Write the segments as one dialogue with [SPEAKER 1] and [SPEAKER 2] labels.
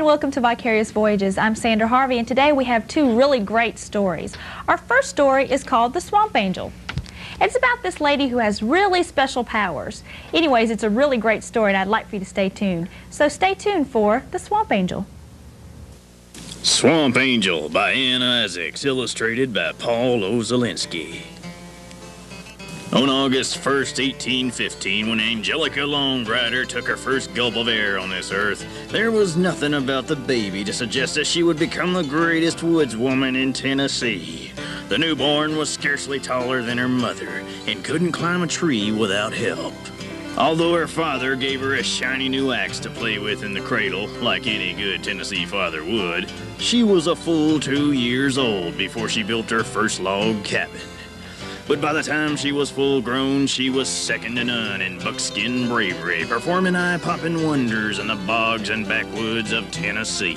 [SPEAKER 1] welcome to Vicarious Voyages. I'm Sandra Harvey, and today we have two really great stories. Our first story is called The Swamp Angel. It's about this lady who has really special powers. Anyways, it's a really great story, and I'd like for you to stay tuned. So stay tuned for The Swamp Angel.
[SPEAKER 2] Swamp Angel by Ann Isaacs, illustrated by Paul Ozelinski. On August 1st, 1815, when Angelica Longrider took her first gulp of air on this earth, there was nothing about the baby to suggest that she would become the greatest woodswoman in Tennessee. The newborn was scarcely taller than her mother and couldn't climb a tree without help. Although her father gave her a shiny new axe to play with in the cradle, like any good Tennessee father would, she was a full 2 years old before she built her first log cabin. But by the time she was full grown, she was second to none in buckskin bravery, performing eye-popping wonders in the bogs and backwoods of Tennessee.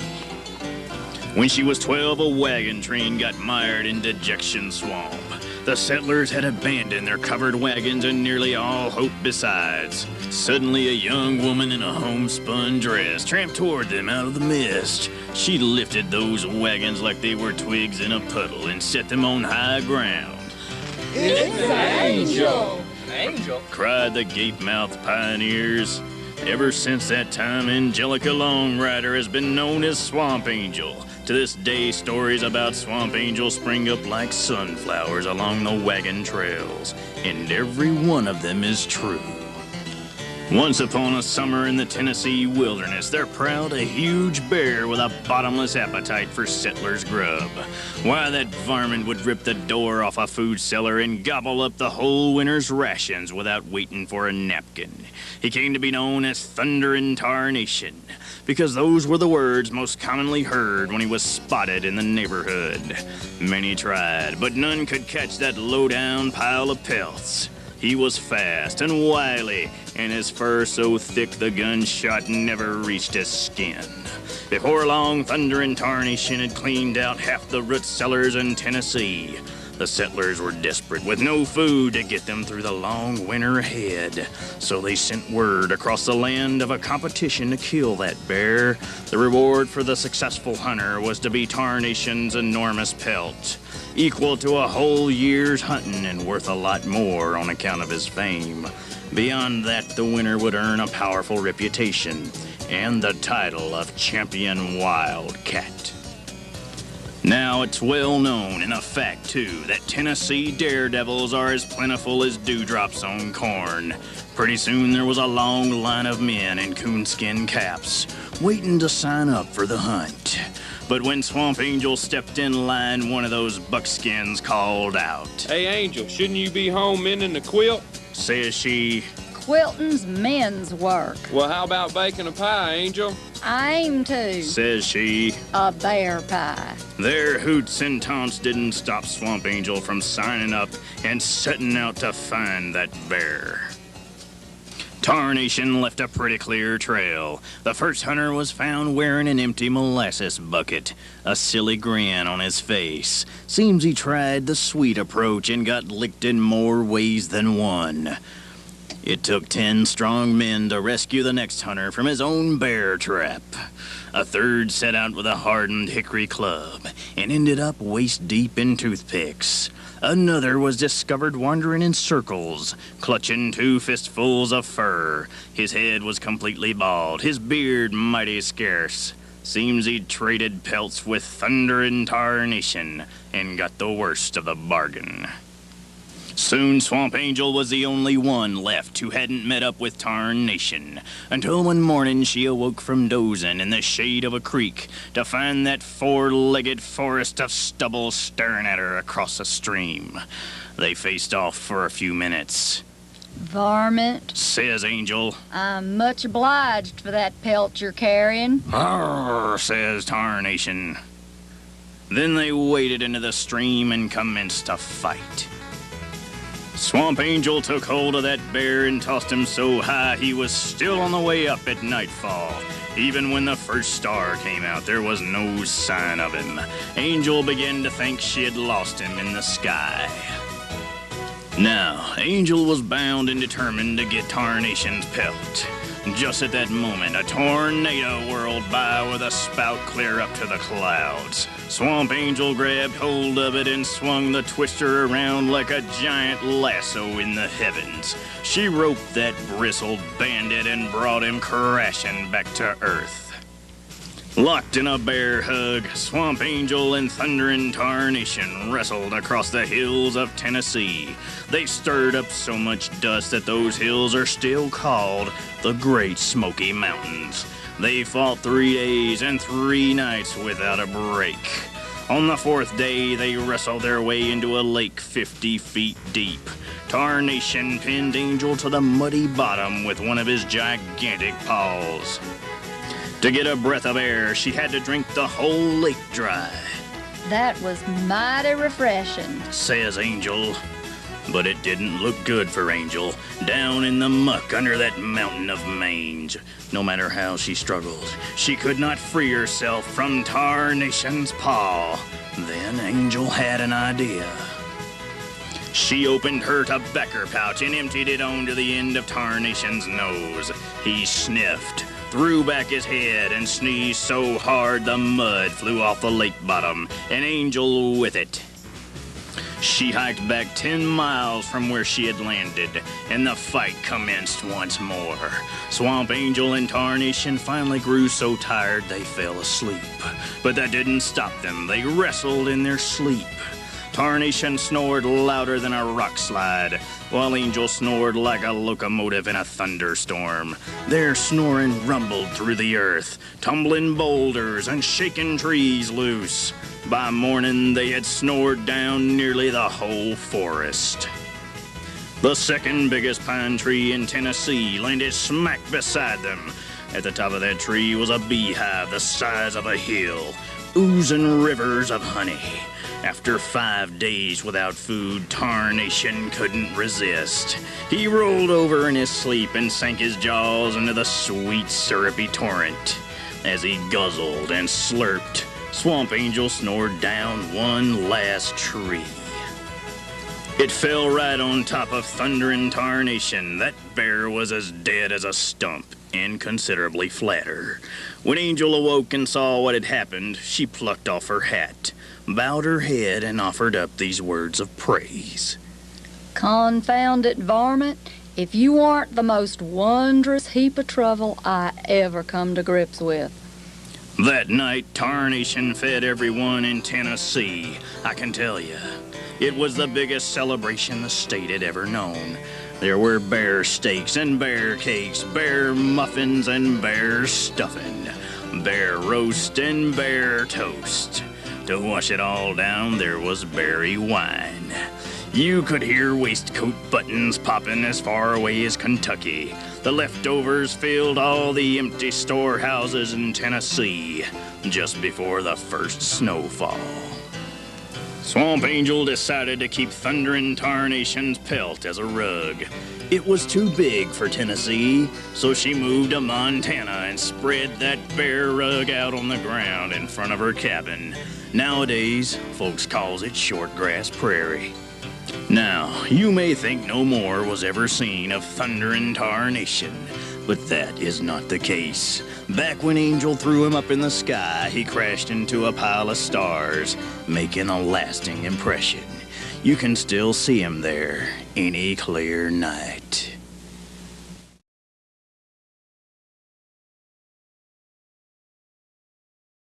[SPEAKER 2] When she was 12, a wagon train got mired in Dejection Swamp. The settlers had abandoned their covered wagons and nearly all hope besides. Suddenly, a young woman in a homespun dress tramped toward them out of the mist. She lifted those wagons like they were twigs in a puddle and set them on high ground.
[SPEAKER 3] It's an angel!
[SPEAKER 2] Angel? Cried the gape-mouthed pioneers. Ever since that time, Angelica Longrider has been known as Swamp Angel. To this day, stories about Swamp Angel spring up like sunflowers along the wagon trails, and every one of them is true. Once upon a summer in the Tennessee wilderness, there prowled a huge bear with a bottomless appetite for settlers' grub. Why, that varmint would rip the door off a food cellar and gobble up the whole winter's rations without waiting for a napkin. He came to be known as Thunder and Tarnation, because those were the words most commonly heard when he was spotted in the neighborhood. Many tried, but none could catch that low-down pile of pelts. He was fast and wily, and his fur so thick the gunshot never reached his skin. Before long, Thunder and Tarnation had cleaned out half the root cellars in Tennessee. The settlers were desperate, with no food to get them through the long winter ahead. So they sent word across the land of a competition to kill that bear. The reward for the successful hunter was to be Tarnation's enormous pelt, equal to a whole year's hunting and worth a lot more on account of his fame. Beyond that, the winner would earn a powerful reputation and the title of Champion Wildcat. Now it's well known, and a fact too, that Tennessee daredevils are as plentiful as dewdrops on corn. Pretty soon there was a long line of men in coonskin caps, waiting to sign up for the hunt. But when Swamp Angel stepped in line, one of those buckskins called out.
[SPEAKER 3] Hey, Angel, shouldn't you be home mending the quilt?
[SPEAKER 2] Says she.
[SPEAKER 4] Quilting's men's work.
[SPEAKER 3] Well, how about baking a pie, Angel?
[SPEAKER 4] I aim to.
[SPEAKER 2] Says she.
[SPEAKER 4] A bear pie.
[SPEAKER 2] Their hoots and taunts didn't stop Swamp Angel from signing up and setting out to find that bear. Tarnation left a pretty clear trail. The first hunter was found wearing an empty molasses bucket, a silly grin on his face. Seems he tried the sweet approach and got licked in more ways than one. It took 10 strong men to rescue the next hunter from his own bear trap. A third set out with a hardened hickory club and ended up waist-deep in toothpicks. Another was discovered wandering in circles, clutching 2 fistfuls of fur. His head was completely bald, his beard mighty scarce. Seems he'd traded pelts with Thunder and Tarnation and got the worst of the bargain. Soon Swamp Angel was the only one left who hadn't met up with Tarnation, until one morning she awoke from dozing in the shade of a creek to find that 4-legged forest of stubble staring at her across a stream. They faced off for a few minutes.
[SPEAKER 4] Varmint,
[SPEAKER 2] Says Angel.
[SPEAKER 4] I'm much obliged for that pelt you're carrying.
[SPEAKER 2] Arr, says Tarnation. Then they waded into the stream and commenced a fight. Swamp Angel took hold of that bear and tossed him so high he was still on the way up at nightfall. Even when the first star came out, there was no sign of him. Angel began to think she had lost him in the sky. Now, Angel was bound and determined to get Tarnation's pelt. Just at that moment, a tornado whirled by with a spout clear up to the clouds. Swamp Angel grabbed hold of it and swung the twister around like a giant lasso in the heavens. She roped that bristled bandit and brought him crashing back to earth. Locked in a bear hug, Swamp Angel and Thunderin' Tarnation wrestled across the hills of Tennessee. They stirred up so much dust that those hills are still called the Great Smoky Mountains. They fought 3 days and 3 nights without a break. On the 4th day, they wrestled their way into a lake 50 feet deep. Tarnation pinned Angel to the muddy bottom with one of his gigantic paws. To get a breath of air, she had to drink the whole lake dry,
[SPEAKER 4] That was mighty refreshing.
[SPEAKER 2] says Angel. But it didn't look good for Angel, down in the muck under that mountain of mange. No matter how she struggled, she could not free herself from Tarnation's paw. Then Angel had an idea. She opened her tobacco pouch and emptied it onto the end of Tarnation's nose. He sniffed, threw back his head, and sneezed so hard the mud flew off the lake bottom, and Angel with it. She hiked back 10 miles from where she had landed, and the fight commenced once more. Swamp Angel and Tarnation finally grew so tired they fell asleep. But that didn't stop them. They wrestled in their sleep. Tarnation snored louder than a rock slide, while Angel snored like a locomotive in a thunderstorm. Their snoring rumbled through the earth, tumbling boulders and shaking trees loose. By morning, they had snored down nearly the whole forest. The second biggest pine tree in Tennessee landed smack beside them. At the top of that tree was a beehive the size of a hill, oozing rivers of honey. After 5 days without food, Tarnation couldn't resist. He rolled over in his sleep and sank his jaws into the sweet, syrupy torrent. As he guzzled and slurped, Swamp Angel snored down one last tree. It fell right on top of Thunderin' Tarnation. That bear was as dead as a stump, and considerably flatter. When Angel awoke and saw what had happened, she plucked off her hat, bowed her head, and offered up these words of praise.
[SPEAKER 4] Confound it, varmint, if you aren't the most wondrous heap of trouble I ever come to grips with.
[SPEAKER 2] That night, Tarnation fed everyone in Tennessee. I can tell you, it was the biggest celebration the state had ever known. There were bear steaks and bear cakes, bear muffins and bear stuffing, bear roast and bear toast. To wash it all down, there was berry wine. You could hear waistcoat buttons popping as far away as Kentucky. The leftovers filled all the empty storehouses in Tennessee just before the first snowfall. Swamp Angel decided to keep Thunderin' Tarnation's pelt as a rug. It was too big for Tennessee, so she moved to Montana and spread that bear rug out on the ground in front of her cabin. Nowadays, folks calls it Shortgrass Prairie. Now, you may think no more was ever seen of Thunderin' Tarnation, but that is not the case. Back when Angel threw him up in the sky, he crashed into a pile of stars, making a lasting impression. You can still see him there any clear night.